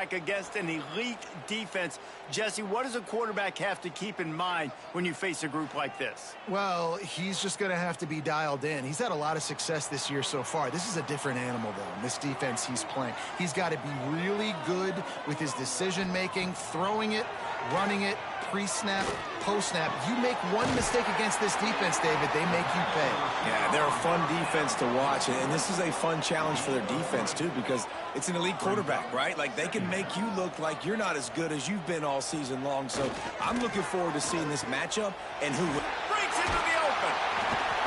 Against an elite defense. Jesse, what does a quarterback have to keep in mind when you face a group like this? Well, he's just going to have to be dialed in. He's had a lot of success this year so far. This is a different animal, though, in this defense he's playing. He's got to be really good with his decision-making, throwing it, running it, pre-snap, post-snap. You make one mistake against this defense, David, they make you pay. Yeah, they're a fun defense to watch, and this is a fun challenge for their defense, too, because it's an elite quarterback, right? Like, they can make you look like you're not as good as you've been all season long. So I'm looking forward to seeing this matchup and who breaks into the open.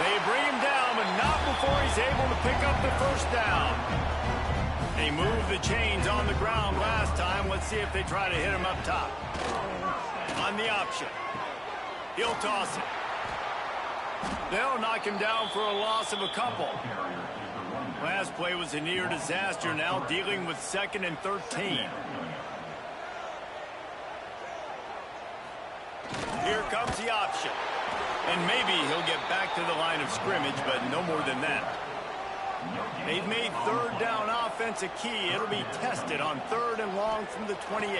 They bring him down, but not before he's able to pick up the first down. They moved the chains on the ground last time. Let's see if they try to hit him up top. On the option. He'll toss it. They'll knock him down for a loss of a couple. Last play was a near disaster, now dealing with 2nd and 13. Here comes the option. And maybe he'll get back to the line of scrimmage, but no more than that. They've made 3rd down offense a key. It'll be tested on 3rd and long from the 28.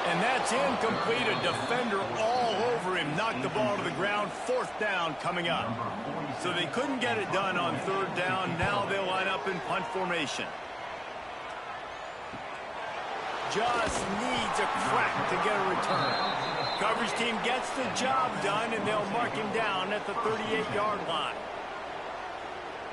And that's incomplete. A defender all over him. Knocked the ball to the ground. 4th down coming up. So they couldn't get it done on 3rd down. Now they'll line up in punt formation. Just needs a crack to get a return. Coverage team gets the job done, and they'll mark him down at the 38-yard line.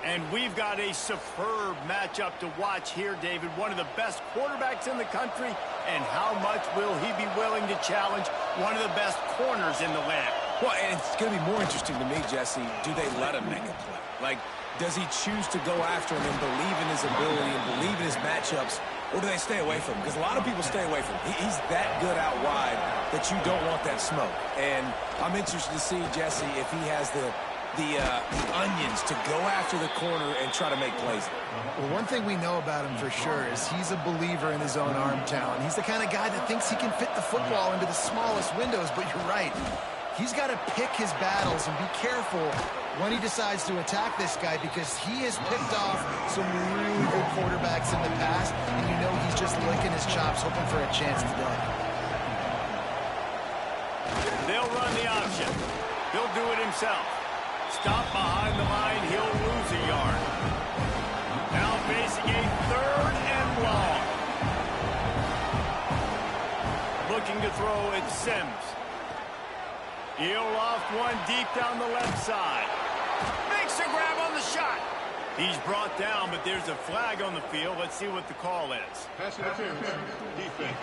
And we've got a superb matchup to watch here, David. One of the best quarterbacks in the country, and how much will he be willing to challenge one of the best corners in the land? Well, and it's going to be more interesting to me, Jesse, do they let him make a play? Like, does he choose to go after him and believe in his ability and believe in his matchups, or do they stay away from him? Because a lot of people stay away from him. He's that good out wide that you don't want that smoke. And I'm interested to see, Jesse, if he has the onions to go after the corner and try to make plays. Well, one thing we know about him for sure is he's a believer in his own arm talent. He's the kind of guy that thinks he can fit the football into the smallest windows, but you're right. He's got to pick his battles and be careful when he decides to attack this guy, because he has picked off some really good quarterbacks in the past, and you know he's just licking his chops, hoping for a chance today. They'll run the option. He'll do it himself. Stop behind the line, he'll lose a yard. Now facing a 3rd and long. Looking to throw, it's Sims. He'll loft one deep down the left side. Makes a grab on the shot. He's brought down, but there's a flag on the field. Let's see what the call is. Pass interference. Defense.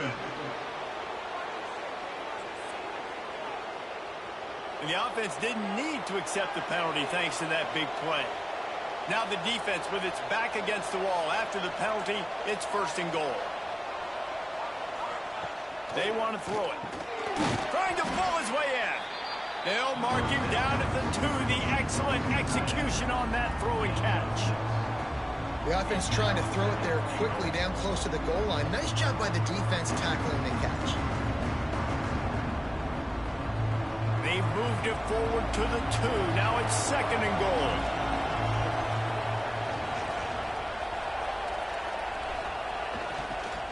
And the offense didn't need to accept the penalty thanks to that big play. Now the defense with its back against the wall. After the penalty, it's 1st and goal. They want to throw it. Trying to pull his way in. They'll mark him down at the 2. The excellent execution on that throw and catch. The offense trying to throw it there quickly down close to the goal line. Nice job by the defense tackling the catch. They've moved it forward to the 2. Now it's 2nd and goal.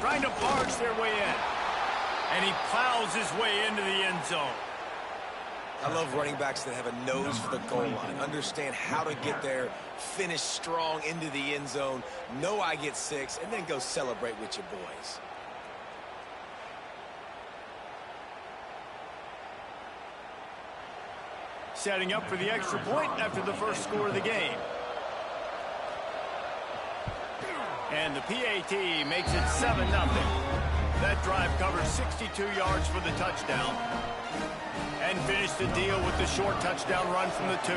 Trying to barge their way in. And he plows his way into the end zone. I love running backs that have a nose for the goal line, understand how to get there, finish strong into the end zone, know I get 6, and then go celebrate with your boys. Setting up for the extra point after the first score of the game. And the PAT makes it 7-0. That drive covers 62 yards for the touchdown. And finished the deal with the short touchdown run from the 2.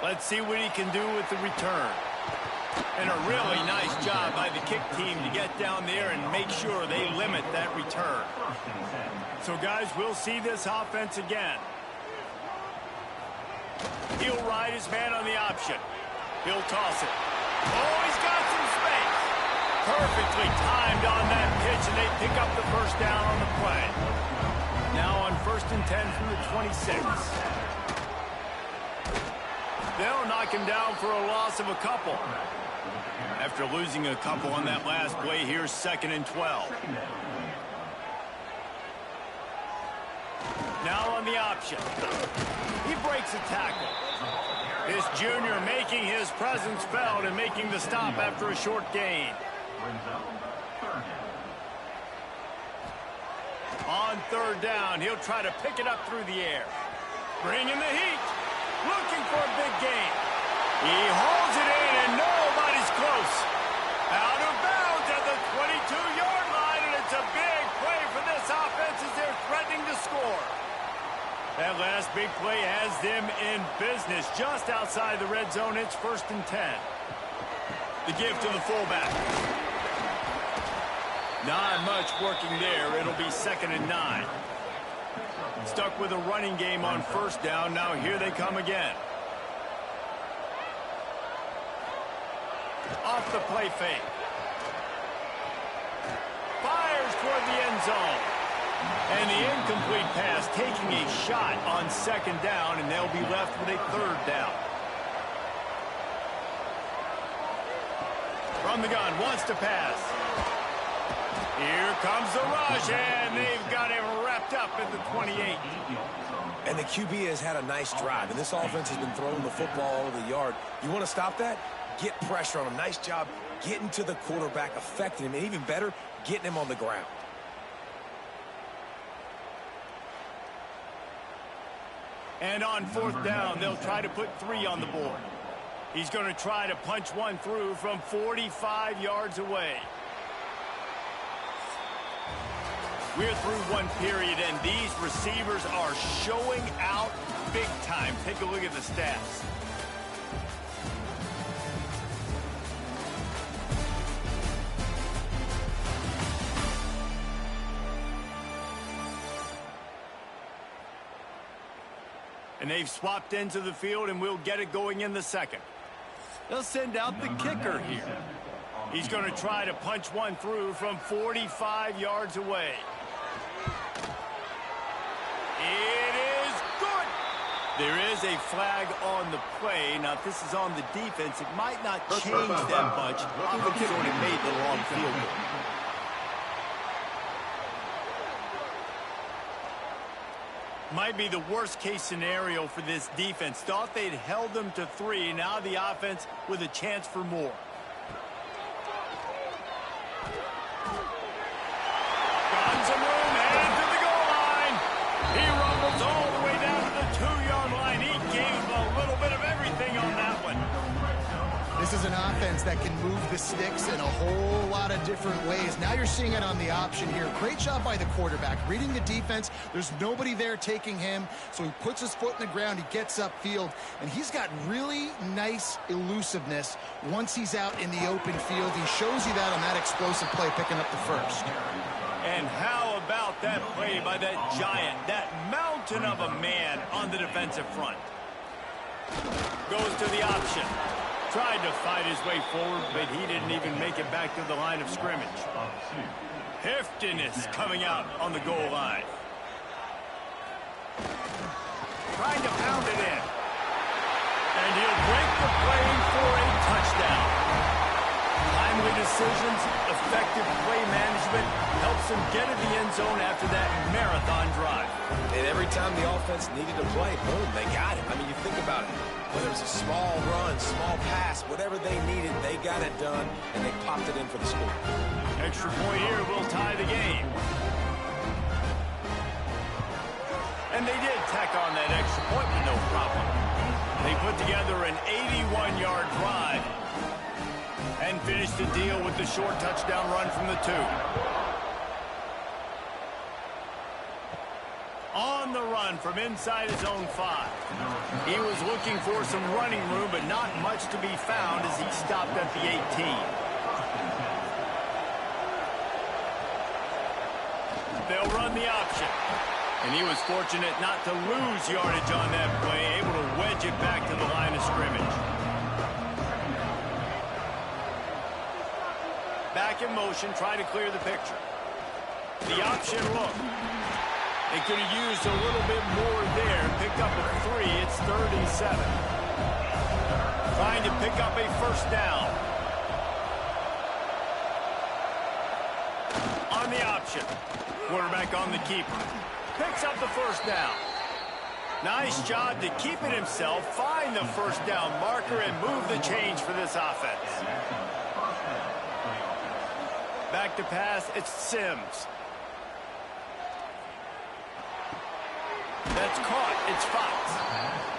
Let's see what he can do with the return. And a really nice job by the kick team to get down there and make sure they limit that return. So, guys, we'll see this offense again. He'll ride his man on the option. He'll toss it. Oh, he's got some space. Perfectly timed on that pitch, and they pick up the first down on the play. Now on 1st and 10 from the 26. They'll knock him down for a loss of a couple. After losing a couple on that last play, here's 2nd and 12. Now on the option. He breaks a tackle. This junior making his presence felt and making the stop after a short gain. On 3rd down, he'll try to pick it up through the air. Bringing the heat. Looking for a big gain. He hauls it in, and nobody's close. Out of bounds at the 22-yard line, and it's a big play for this offense as they're threatening to score. That last big play has them in business just outside the red zone. It's 1st and 10. The give to the fullback. Not much working there. It'll be 2nd and 9. Stuck with a running game on 1st down. Now here they come again. Off the play fake. Fires toward the end zone. And the incomplete pass taking a shot on 2nd down, and they'll be left with a 3rd down. From the gun, wants to pass. Here comes the rush, and they've got him wrapped up at the 28. And the QB has had a nice drive, and this offense has been throwing the football all over the yard. You want to stop that? Get pressure on him. Nice job getting to the quarterback, affecting him, and even better, getting him on the ground. And on 4th down, they'll try to put 3 on the board. He's going to try to punch one through from 45 yards away. We're through one period, and these receivers are showing out big time. Take a look at the stats. And they've swapped into the field, and we'll get it going in the 2nd. They'll send out the kicker here. He's going to try to punch one through from 45 yards away. It is good. There is a flag on the play. Now, if this is on the defense, it might not change that much. Offense already made the long field goal. Might be the worst-case scenario for this defense. Thought they'd held them to 3. Now the offense with a chance for more. Got some room, headed to the goal line. He rumbles all the way down to the 2-yard line. He gave a little bit of everything on that one. This is an offense that can move the sticks in a whole lot of different ways. Now you're seeing it on the option here. Great job by the quarterback. Reading the defense, there's nobody there taking him, so he puts his foot in the ground, he gets upfield, and he's got really nice elusiveness once he's out in the open field. He shows you that on that explosive play, picking up the 1st. And how about that play by that giant, that mountain of a man on the defensive front? Goes to the option. Tried to fight his way forward, but he didn't even make it back to the line of scrimmage. Heftiness coming out on the goal line. Trying to pound it in. And he'll break the play for a touchdown. Timely decisions, effective play management helps him get to the end zone after that marathon drive. And every time the offense needed to play, boom, they got it. I mean, you think about it. Whether it was a small run, small pass, whatever they needed, they got it done, and they popped it in for the score. Extra point here will tie the game. And they did tack on that extra point with no problem. They put together an 81-yard drive and finished the deal with the short touchdown run from the 2. On the run from inside his own 5. He was looking for some running room, but not much to be found as he stopped at the 18. They'll run the option. And he was fortunate not to lose yardage on that play, able to wedge it back to the line of scrimmage. Back in motion, try to clear the picture. The option look. They could have used a little bit more there. Picked up a 3. It's 3rd and 7. pick up a first down. On the option. Quarterback on the keeper. Picks up the first down. Nice job to keep it himself, find the first down marker, and move the change for this offense. Back to pass, it's Sims. That's caught, it's Fox.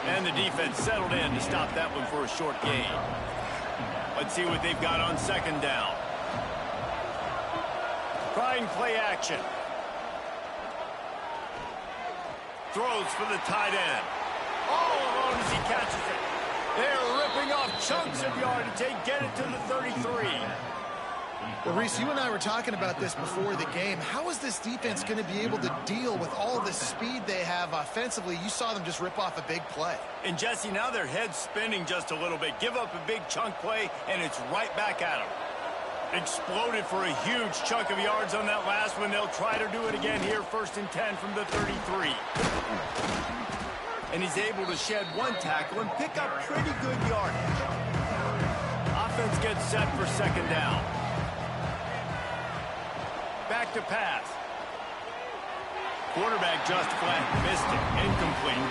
And the defense settled in to stop that one for a short gain. Let's see what they've got on second down. Trying play action. Throws for the tight end. All alone as he catches it. They're ripping off chunks of yardage. They get it to the 33. Well, Reese, you and I were talking about this before the game. How is this defense going to be able to deal with all the speed they have offensively? You saw them just rip off a big play. And, Jesse, now their head's spinning just a little bit. Give up a big chunk play, and it's right back at them. Exploded for a huge chunk of yards on that last one. They'll try to do it again here, 1st and 10 from the 33. And he's able to shed one tackle and pick up pretty good yardage. Offense gets set for second down. Back to pass. Quarterback just flat missed it. Incomplete.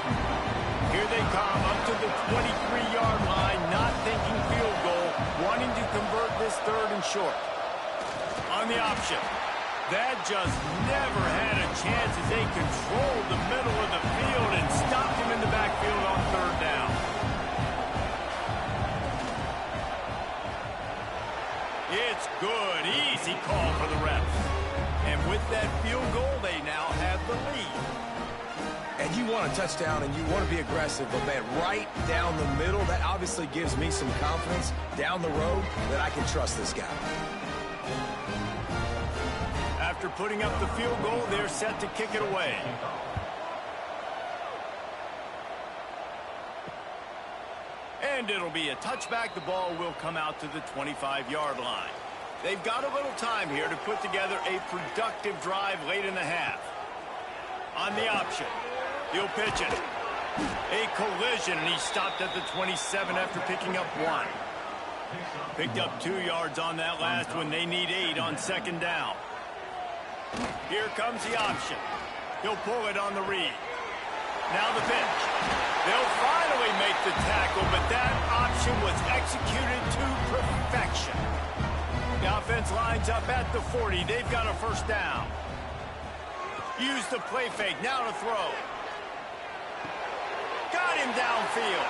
Here they come up to the 23-yard line, not thinking field goal, wanting to convert this 3rd and short. On the option. That just never had a chance as they controlled the middle of the field and stopped him in the backfield on 3rd down. It's good. Easy call for the refs. And with that field goal, they now have the lead. And you want a touchdown and you want to be aggressive, but man, right down the middle, that obviously gives me some confidence down the road that I can trust this guy. After putting up the field goal, they're set to kick it away. And it'll be a touchback. The ball will come out to the 25-yard line. They've got a little time here to put together a productive drive late in the half. On the option. He'll pitch it. A collision, and he stopped at the 27 after picking up 1. Picked up 2 yards on that last one. They need 8 on second down. Here comes the option. He'll pull it on the read. Now the pitch. They'll finally make the tackle, but that option was executed to perfection. The offense lines up at the 40. They've got a first down. Use the play fake. Now to throw. Got him downfield.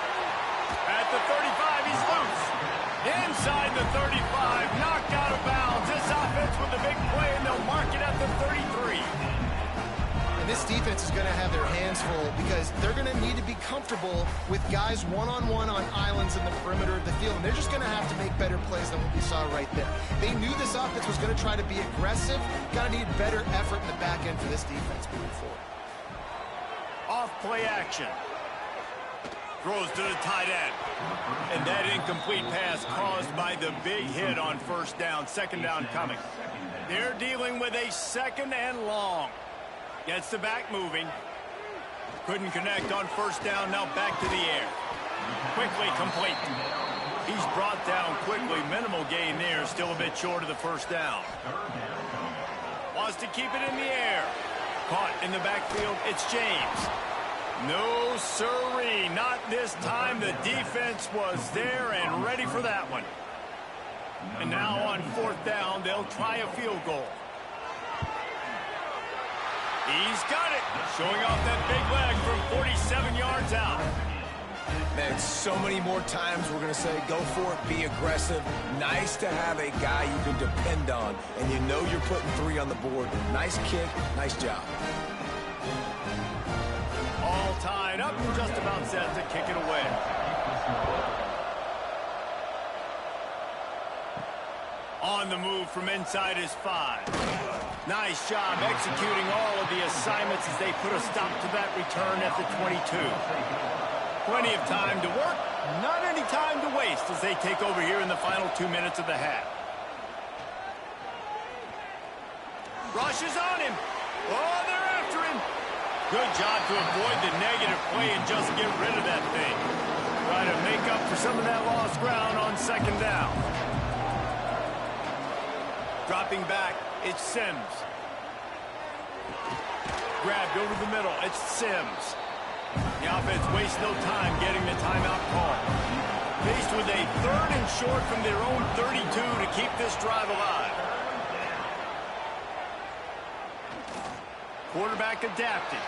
At the 35, he's loose. Inside the 35, knocked out of bounds. This offense with a big play, and they'll mark it at the 33. And this defense is going to have their hands full because they're going to need to be comfortable with guys one-on-one on islands in the perimeter of the field. And they're just going to have to make better plays than what we saw right there. They knew this offense was going to try to be aggressive. Got to need better effort in the back end for this defense moving forward. Off play action. Throws to the tight end. And that incomplete pass caused by the big hit on first down. Second down coming. They're dealing with a 2nd and long. Gets the back moving. Couldn't connect on first down. Now back to the air. Quickly complete. He's brought down quickly. Minimal gain there. Still a bit short of the first down. Wants to keep it in the air. Caught in the backfield. It's James. No siree. Not this time. The defense was there and ready for that one. And now on 4th down, they'll try a field goal. He's got it. Showing off that big leg from 47 yards out. Man, so many more times we're going to say, go for it, be aggressive. Nice to have a guy you can depend on, and you know you're putting 3 on the board. Nice kick, nice job. All tied up and just about set to kick it away. On the move from inside his 5. Nice job executing all of the assignments as they put a stop to that return at the 22. Plenty of time to work, not any time to waste as they take over here in the final 2 minutes of the half. Rushes on him. Oh, they're after him. Good job to avoid the negative play and just get rid of that thing. try to make up for some of that lost ground on second down. Dropping back, it's Sims. Grabbed over the middle, it's Sims. The offense wastes no time getting the timeout call. Faced with a 3rd and short from their own 32 to keep this drive alive. Quarterback adapted.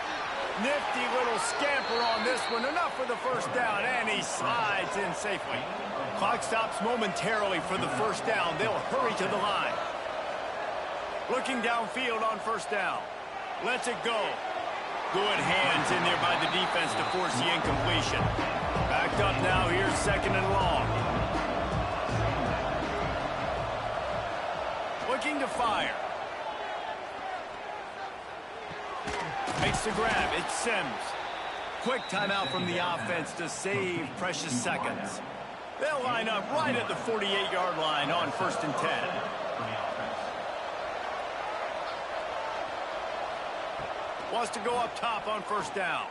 Nifty little scamper on this one. Enough for the first down, and he slides in safely. Clock stops momentarily for the first down. They'll hurry to the line. Looking downfield on first down. Lets it go. Good hands in there by the defense to force the incompletion. Backed up now. Here's 2nd and long. Looking to fire. Makes the grab. It's Sims. Quick timeout from the offense to save precious seconds. They'll line up right at the 48-yard line on 1st and 10. Wants to go up top on first down.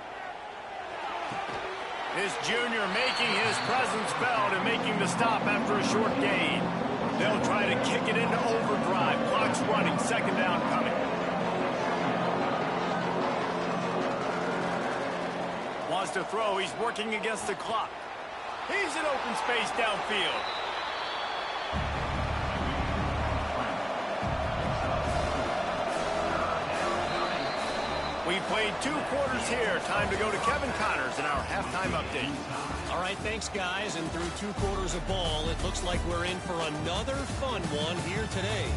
This junior making his presence felt and making the stop after a short gain. They'll try to kick it into overdrive. Clock's running. 2nd down coming. Wants to throw. He's working against the clock. He's in open space downfield. We played 2 quarters here. Time to go to Kevin Connors in our halftime update. All right, thanks, guys. And through 2 quarters of ball, it looks like we're in for another fun one here today.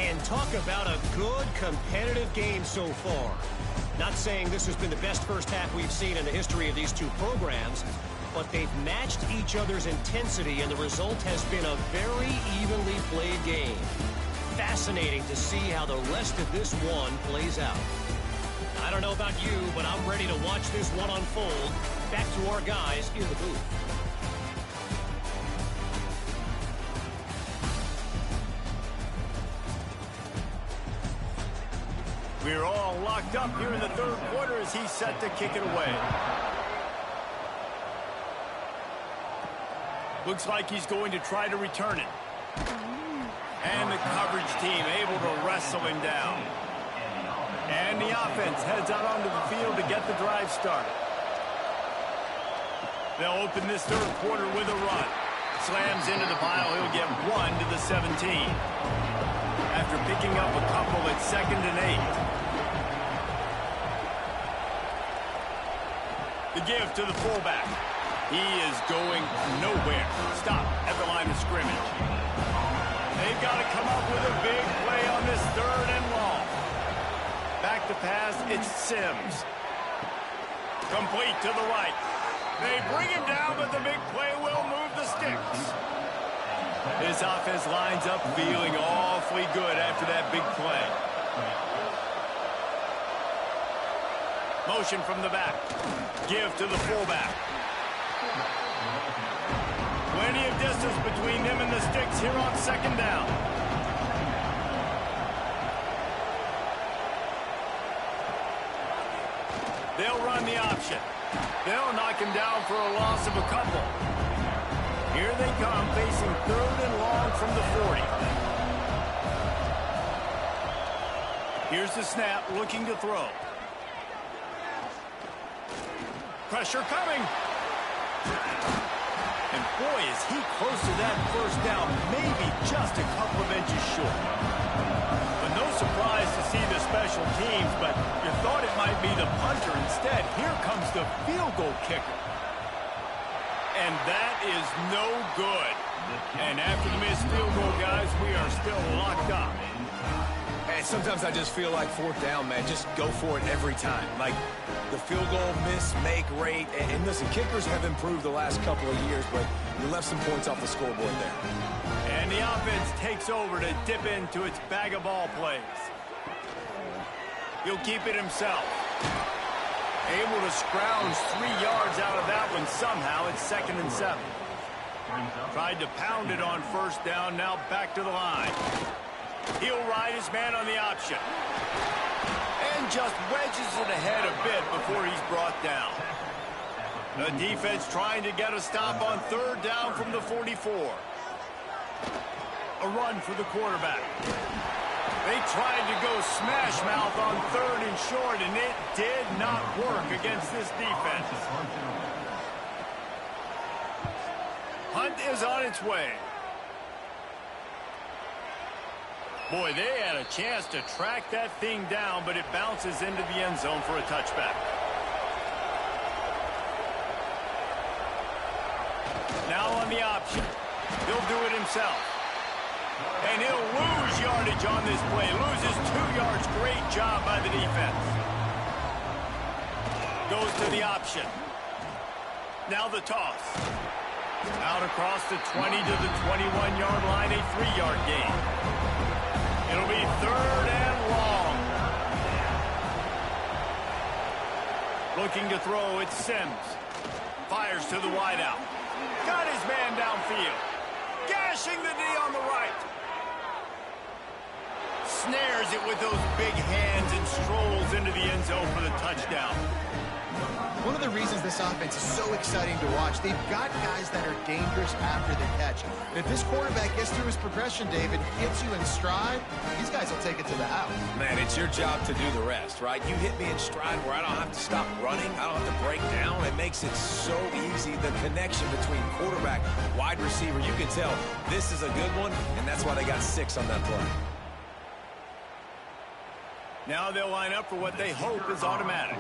And talk about a good competitive game so far. Not saying this has been the best first half we've seen in the history of these 2 programs, but they've matched each other's intensity, and the result has been a very evenly played game. Fascinating to see how the rest of this one plays out. I don't know about you, but I'm ready to watch this one unfold. Back to our guys in the booth. We're all locked up here in the 3rd quarter as he's set to kick it away. Looks like he's going to try to return it. And the coverage team able to wrestle him down. And the offense heads out onto the field to get the drive started. They'll open this 3rd quarter with a run. Slams into the pile. He'll get 1 to the 17. After picking up a couple at 2nd and 8. The give to the fullback. He is going nowhere. Stop at the line of scrimmage. They've got to come up with a big play on this 3rd and long. Back to pass, it's Sims. Complete to the right. They bring him down, but the big play will move the sticks. This offense lines up feeling awfully good after that big play. Motion from the back. Give to the fullback. Plenty of distance between them and the sticks here on 2nd down. They'll run the option. They'll knock him down for a loss of a couple. Here they come, facing 3rd and long from the 40. Here's the snap, looking to throw. Pressure coming. And boy, is he close to that first down, maybe just a couple of inches short. But no surprise to see the special teams, but you thought it might be the punter. Instead, here comes the field goal kicker. And that is no good. And after the missed field goal, guys, we are still locked up. And sometimes I just feel like 4th down, man. Just go for it every time. Like the field goal miss, make rate. And listen, kickers have improved the last couple of years, but you left some points off the scoreboard there. And the offense takes over to dip into its bag of ball plays. He'll keep it himself. Able to scrounge 3 yards out of that one somehow. It's 2nd and 7. Tried to pound it on first down. Now back to the line. He'll ride his man on the option. And just wedges it ahead a bit before he's brought down. The defense trying to get a stop on third down from the 44. A run for the quarterback. They tried to go smash mouth on third and short, and it did not work against this defense. Hunt is on its way. Boy, they had a chance to track that thing down, but it bounces into the end zone for a touchback. Now on the option. He'll do it himself. And he'll lose yardage on this play. Loses 2 yards. Great job by the defense. Goes to the option. Now the toss. Out across the 20 to the 21-yard line, a 3-yard gain. It'll be third and long. Looking to throw, it's Sims. Fires to the wideout. Got his man downfield. Gashing the knee on the right. Snares it with those big hands and strolls into the end zone for the touchdown. One of the reasons this offense is so exciting to watch, they've got guys that are dangerous after the catch. And if this quarterback gets through his progression, David, hits you in stride, these guys will take it to the house. Man, it's your job to do the rest, right? You hit me in stride where I don't have to stop running. I don't have to break down. It makes it so easy. The connection between quarterback, wide receiver, you can tell this is a good one, and that's why they got 6 on that play. Now they'll line up for what they hope is automatic.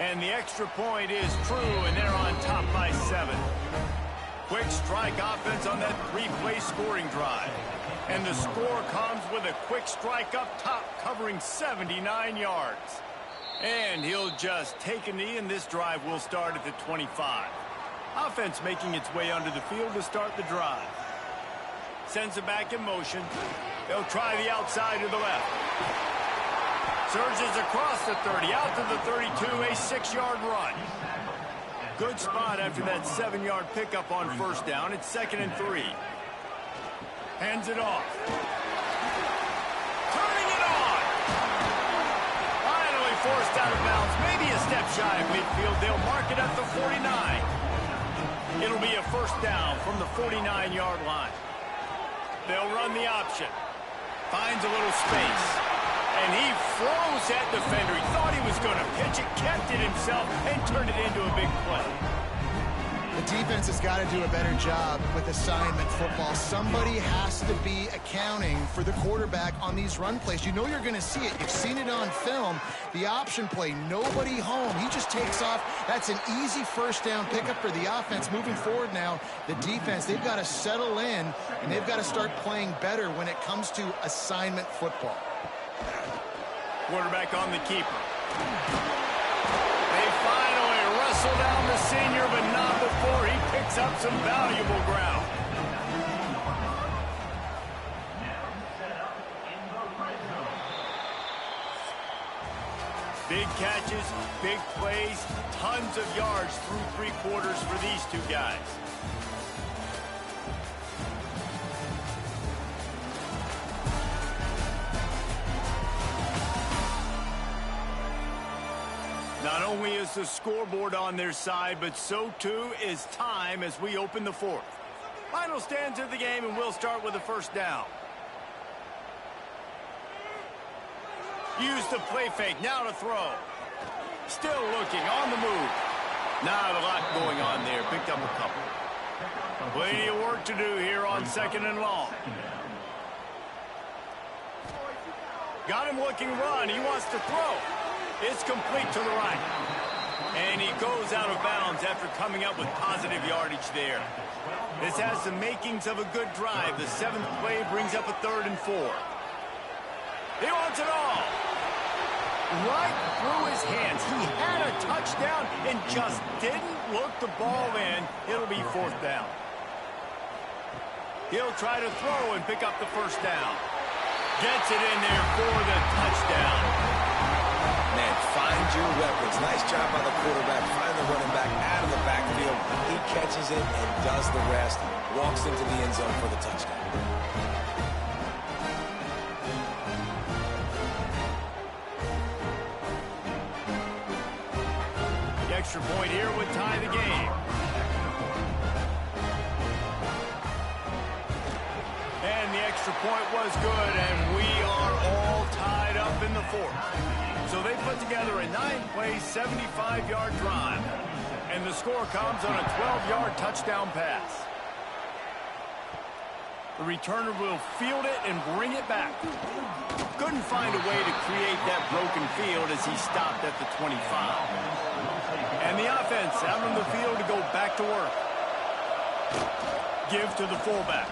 And the extra point is true, and they're on top by 7. Quick strike offense on that 3-play scoring drive. And the score comes with a quick strike up top, covering 79 yards. And he'll just take a knee, and this drive will start at the 25. Offense making its way under the field to start the drive. Sends it back in motion. They'll try the outside to the left. Surges across the 30, out to the 32, a 6-yard run. Good spot after that 7-yard pickup on first down. It's 2nd and 3. Hands it off. Turning it on. Finally forced out of bounds. Maybe a step shy of midfield. They'll mark it at the 49. It'll be a first down from the 49-yard line. They'll run the option. Finds a little space. And he froze that defender. He thought he was going to pitch it, kept it himself, and turned it into a big play. The defense has got to do a better job with assignment football. Somebody has to be accounting for the quarterback on these run plays. You know you're going to see it. You've seen it on film. The option play, nobody home. He just takes off. That's an easy first down pickup for the offense. Moving forward now, the defense, they've got to settle in, and they've got to start playing better when it comes to assignment football. Quarterback on the keeper. They finally wrestle down the senior, but not before he picks up some valuable ground. Big catches, big plays, tons of yards through 3 quarters for these 2 guys. Not only is the scoreboard on their side, but so too is time as we open the 4th. Final stands of the game, and we'll start with a first down. Use the play fake, now to throw. Still looking, on the move. Not a lot going on there, picked up a couple. Plenty of work to do here on 2nd and long. Got him looking run, he wants to throw. It's complete to the right. And he goes out of bounds after coming up with positive yardage there. This has the makings of a good drive. The 7th play brings up a 3rd and 4. He wants it all. Right through his hands. He had a touchdown and just didn't look the ball in. It'll be 4th down. He'll try to throw and pick up the first down. Gets it in there for the touchdown. Man, find your weapons. Nice job by the quarterback. Find the running back out of the backfield. He catches it and does the rest. Walks into the end zone for the touchdown. extra point here would tie the game. And the extra point was good, and we are all tied up in the fourth. So they put together a 9-play, 75-yard drive. And the score comes on a 12-yard touchdown pass. The returner will field it and bring it back. Couldn't find a way to create that broken field as he stopped at the 25. And the offense out on the field to go back to work. Give to the fullback.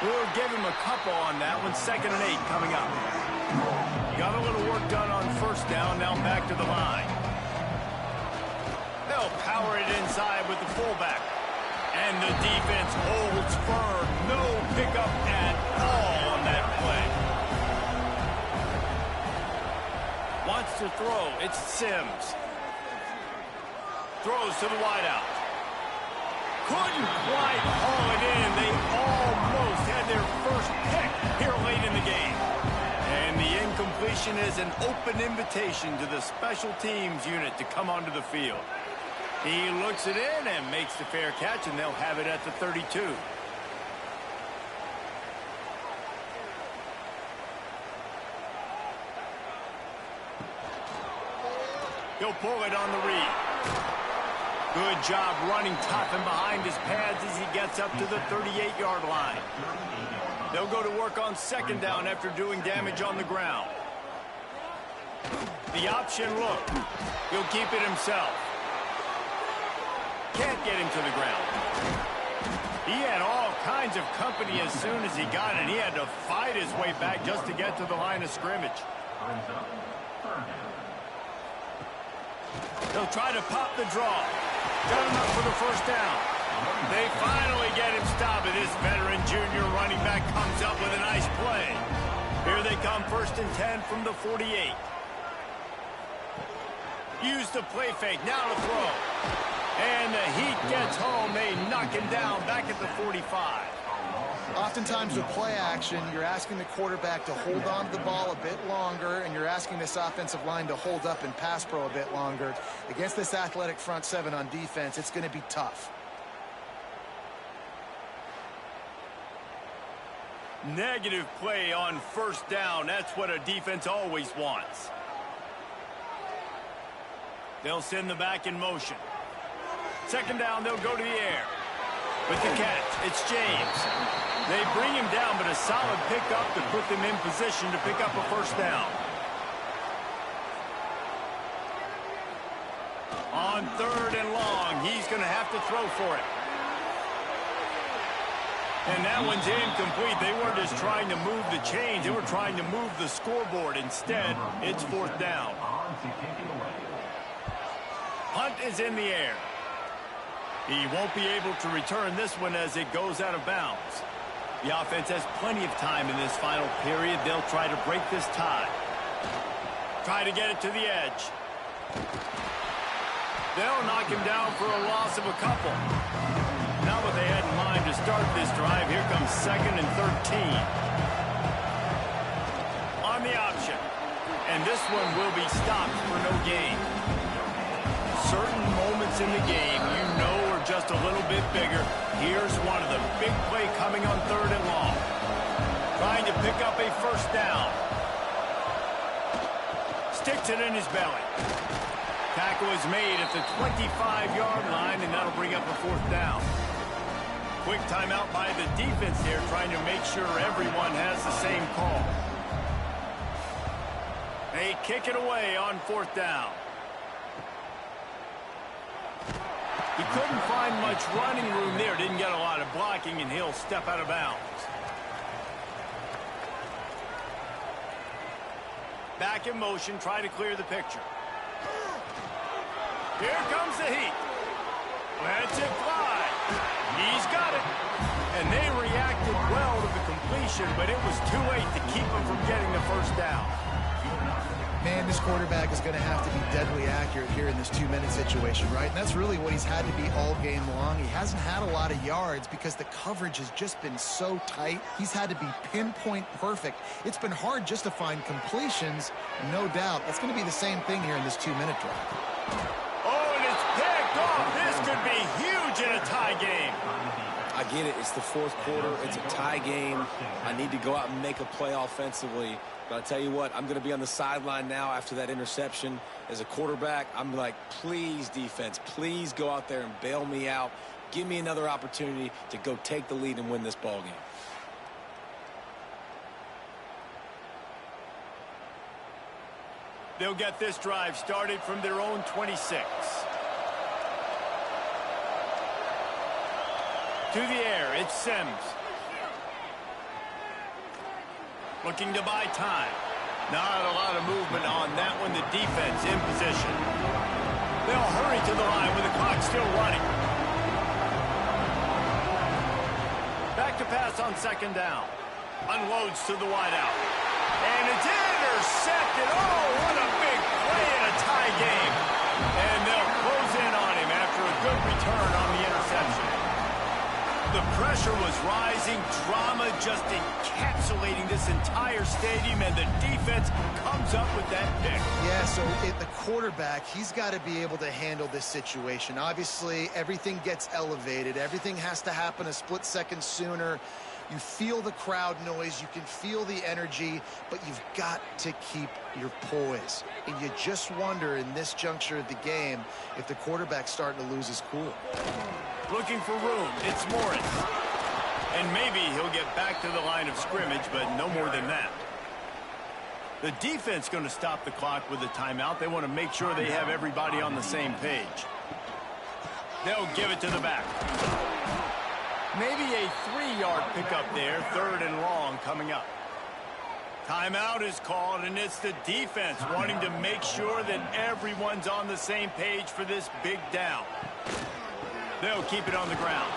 We'll give him a couple on that one. 2nd and 8 coming up. Got a little work done on first down. Now back to the line. They'll power it inside with the fullback. And the defense holds firm. No pickup at all on that play. Wants to throw. It's Sims. Throws to the wideout. Couldn't quite haul it in. They almost had their first pick here late in the game. And the incompletion is an open invitation to the special teams unit to come onto the field. He looks it in and makes the fair catch, and they'll have it at the 32. He'll pull it on the read. Good job running tough and behind his pads as he gets up to the 38-yard line. They'll go to work on 2nd down after doing damage on the ground. The option look. He'll keep it himself. Can't get him to the ground. He had all kinds of company as soon as he got it. He had to fight his way back just to get to the line of scrimmage. They'll try to pop the draw. Got him up for the first down. They finally get him stopped, and this veteran junior running back comes up with a nice play. Here they come, 1st and 10 from the 48. Use the play fake, now to throw. And the heat gets home. They knock him down back at the 45. Oftentimes with play action, you're asking the quarterback to hold on to the ball a bit longer, and you're asking this offensive line to hold up and pass pro a bit longer. Against this athletic front seven on defense, it's going to be tough. Negative play on 1st down. That's what a defense always wants. They'll send the back in motion. 2nd down, they'll go to the air. With the catch, it's James. They bring him down, but a solid pickup to put them in position to pick up a 1st down. On 3rd and long, he's going to have to throw for it. And that one's incomplete. They weren't just trying to move the chains. They were trying to move the scoreboard. Instead, it's 4th down. Hunt is in the air. He won't be able to return this one as it goes out of bounds. The offense has plenty of time in this final period. They'll try to break this tie. Try to get it to the edge. They'll knock him down for a loss of a couple. Not what they had in mind to start this drive. Here comes 2nd and 13. On the option. And this one will be stopped for no gain. Certain moments in the game you know are just a little bit bigger. Here's one of the big play coming on 3rd and long. Trying to pick up a 1st down. Sticks it in his belly. Tackle is made at the 25-yard line, and that'll bring up a 4th down. Quick timeout by the defense here, trying to make sure everyone has the same call. They kick it away on 4th down. He couldn't find much running room there. Didn't get a lot of blocking, and he'll step out of bounds. Back in motion, try to clear the picture. Here comes the heat. Lets it fly. He's got it. And they reacted well to the completion, but it was too late to keep him from getting the 1st down. Man, this quarterback is going to have to be deadly accurate here in this 2-minute situation, right? And that's really what he's had to be all game long. He hasn't had a lot of yards because the coverage has just been so tight. He's had to be pinpoint perfect. It's been hard just to find completions, no doubt. That's going to be the same thing here in this 2-minute drive. Oh, and it's picked off. This could be huge in a tie game. I get it. It's the fourth quarter. It's a tie game. I need to go out and make a play offensively. But I'll tell you what, I'm going to be on the sideline now after that interception. As a quarterback, I'm like, please, defense, please go out there and bail me out. Give me another opportunity to go take the lead and win this ball game. They'll get this drive started from their own 26. To the air, it's Sims. Looking to buy time. Not a lot of movement on that one. The defense in position. They'll hurry to the line with the clock still running. Back to pass on second down. Unloads to the wideout. And it's intercepted. Oh, what a big play in a tie game. And they'll close in on him after a good return on the interception. The pressure was rising, drama just encapsulating this entire stadium, and the defense comes up with that pick. Yeah, so the quarterback, he's got to be able to handle this situation. Obviously, everything gets elevated. Everything has to happen a split second sooner. You feel the crowd noise, you can feel the energy, but you've got to keep your poise. And you just wonder in this juncture of the game if the quarterback's starting to lose his cool. Looking for room, it's Morris. And maybe he'll get back to the line of scrimmage, but no more than that. The defense going to stop the clock with a timeout. They want to make sure they have everybody on the same page. They'll give it to the back. Maybe a 3-yard pickup there, 3rd and long coming up. Timeout is called, and it's the defense wanting to make sure that everyone's on the same page for this big down. They'll keep it on the ground.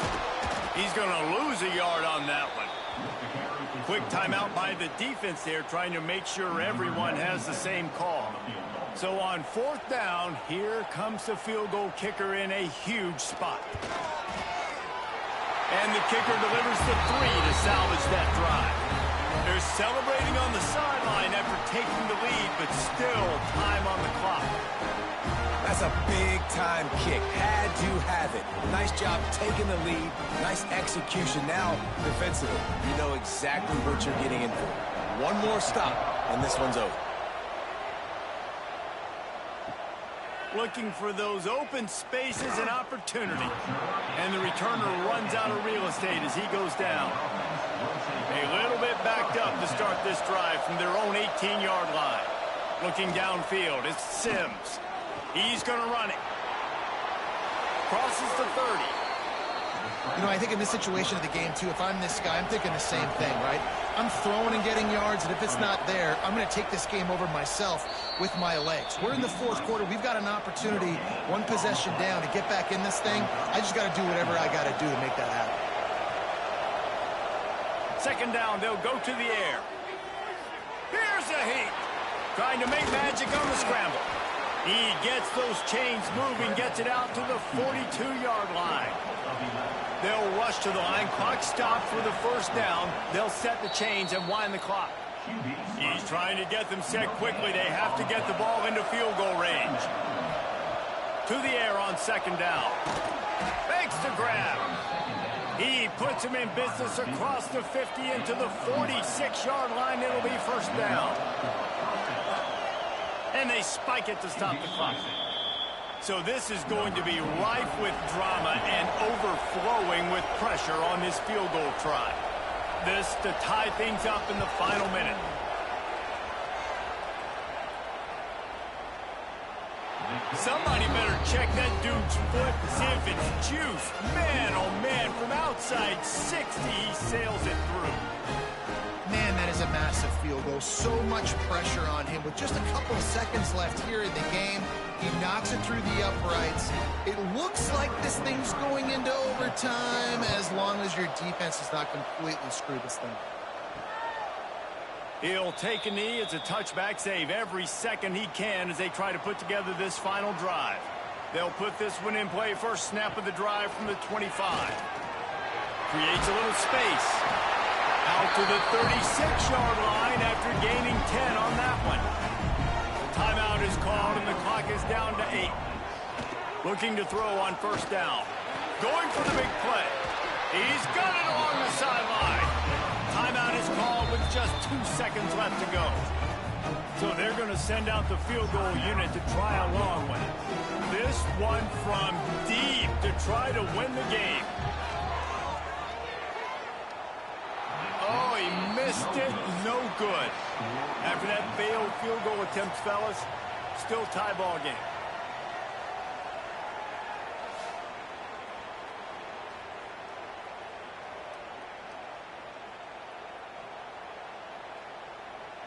He's going to lose a yard on that one. Quick timeout by the defense there, trying to make sure everyone has the same call. So on 4th down, here comes the field goal kicker in a huge spot. And the kicker delivers the 3 to salvage that drive. They're celebrating on the sideline after taking the lead, but still time on the clock. That's a big-time kick. Had to have it. Nice job taking the lead. Nice execution. Now, defensively, you know exactly what you're getting in for. One more stop, and this one's over. Looking for those open spaces and opportunity. And the returner runs out of real estate as he goes down. A little bit backed up to start this drive from their own 18-yard line. Looking downfield, it's Sims. He's going to run it. Crosses the 30. You know, I think in this situation of the game, too, if I'm this guy, I'm thinking the same thing, right? I'm throwing and getting yards, and if it's not there, I'm going to take this game over myself with my legs. We're in the 4th quarter. We've got an opportunity, 1 possession down, to get back in this thing. I just got to do whatever I got to do to make that happen. 2nd down, they'll go to the air. Here's a heat. Trying to make magic on the scramble. He gets those chains moving, gets it out to the 42-yard line. They'll rush to the line. Clock stopped for the 1st down. They'll set the chains and wind the clock. He's trying to get them set quickly. They have to get the ball into field goal range. To the air on 2nd down. Fakes to grab. He puts him in business across the 50 into the 46-yard line. It'll be 1st down. And they spike it to stop the clock. So this is going to be rife with drama and overflowing with pressure on this field goal try. This to tie things up in the final minute. Somebody better check that dude's foot to see if it's juice. Man, oh man, from outside 60, he sails it through. Man, that is a massive field goal. So much pressure on him. With just a couple of seconds left here in the game, he knocks it through the uprights. It looks like this thing's going into overtime as long as your defense does not completely screw this thing. He'll take a knee. It's a touchback save every second he can as they try to put together this final drive. They'll put this one in play first snap of the drive from the 25. Creates a little space. Out to the 36-yard line after gaining 10 on that one. The timeout is called and the clock is down to 8. Looking to throw on first down. Going for the big play. He's got it along the sideline. Timeout is called with just 2 seconds left to go. So they're going to send out the field goal unit to try a long one. This one from deep to try to win the game. Oh, he missed it. No good. After that failed field goal attempt, fellas, still tie ball game.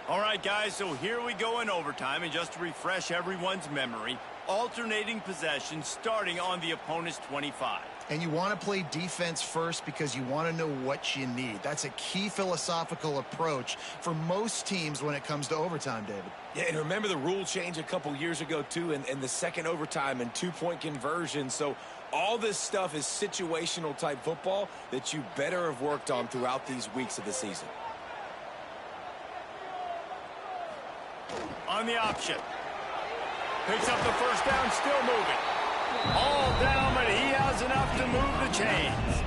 All right, guys, so here we go in overtime, and just to refresh everyone's memory, alternating possession starting on the opponent's 25. And you want to play defense first because you want to know what you need. That's a key philosophical approach for most teams when it comes to overtime, David. Yeah, and remember the rule change a couple years ago, too, and the second overtime and two-point conversion. So all this stuff is situational type football that you better have worked on throughout these weeks of the season. On the option. Picks up the first down, still moving. All down, but he has enough to move the chains.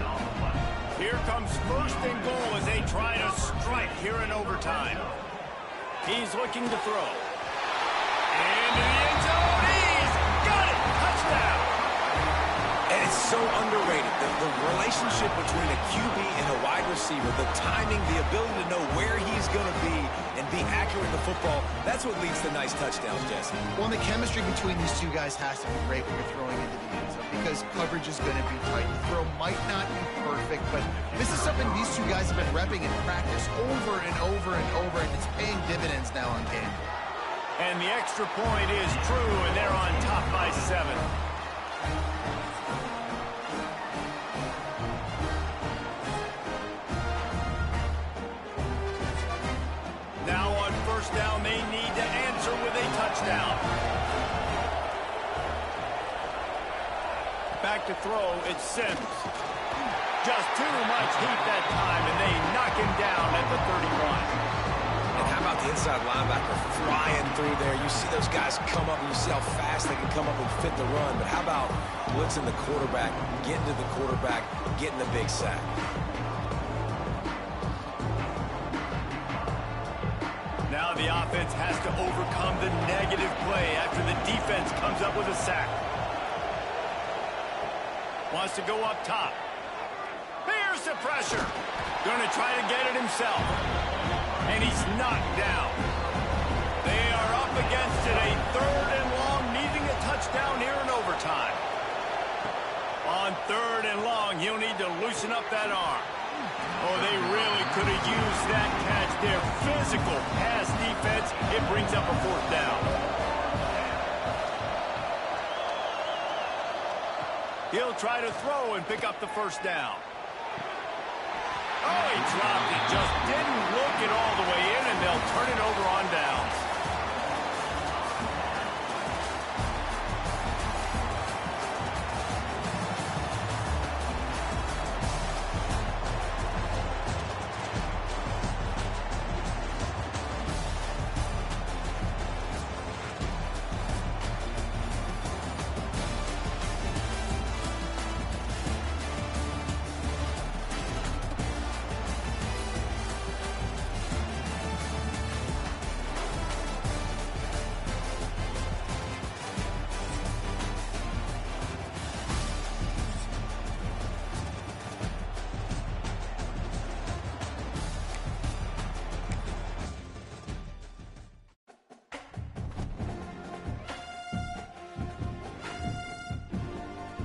Here comes first and goal as they try to strike here in overtime. He's looking to throw. Into the end zone. He's got it. Touchdown. And it's so underrated. The relationship between a QB and a wide receiver, the timing, the ability to know where he's going to be and be accurate in the football, that's what leads to nice touchdowns, Jesse. Well, the chemistry between these two guys has to be great when you're throwing into the end zone because coverage is going to be tight. The throw might not be perfect, but this is something these two guys have been repping in practice over and over and over, and it's paying dividends now on game. And the extra point is true, and they're on top by 7. Now on first down, they need to answer with a touchdown. Back to throw, it's Sims. Just too much heat that time, and they knock him down at the 31. And how about the inside linebacker flying through there? You see those guys come up, and you see how fast they can come up and fit the run. But how about blitzing the quarterback, getting to the quarterback, getting the big sack? Now the offense has to overcome the negative play after the defense comes up with a sack. Wants to go up top. Here's the pressure. Going to try to get it himself. And he's knocked down. They are up against it. A third and long, needing a touchdown here in overtime. On third and long, he'll need to loosen up that arm. Oh, they really could have used that catch there. Physical pass defense. It brings up a fourth down. He'll try to throw and pick up the first down. Oh, he dropped it. Just didn't look it all the way in, and they'll turn it over on downs.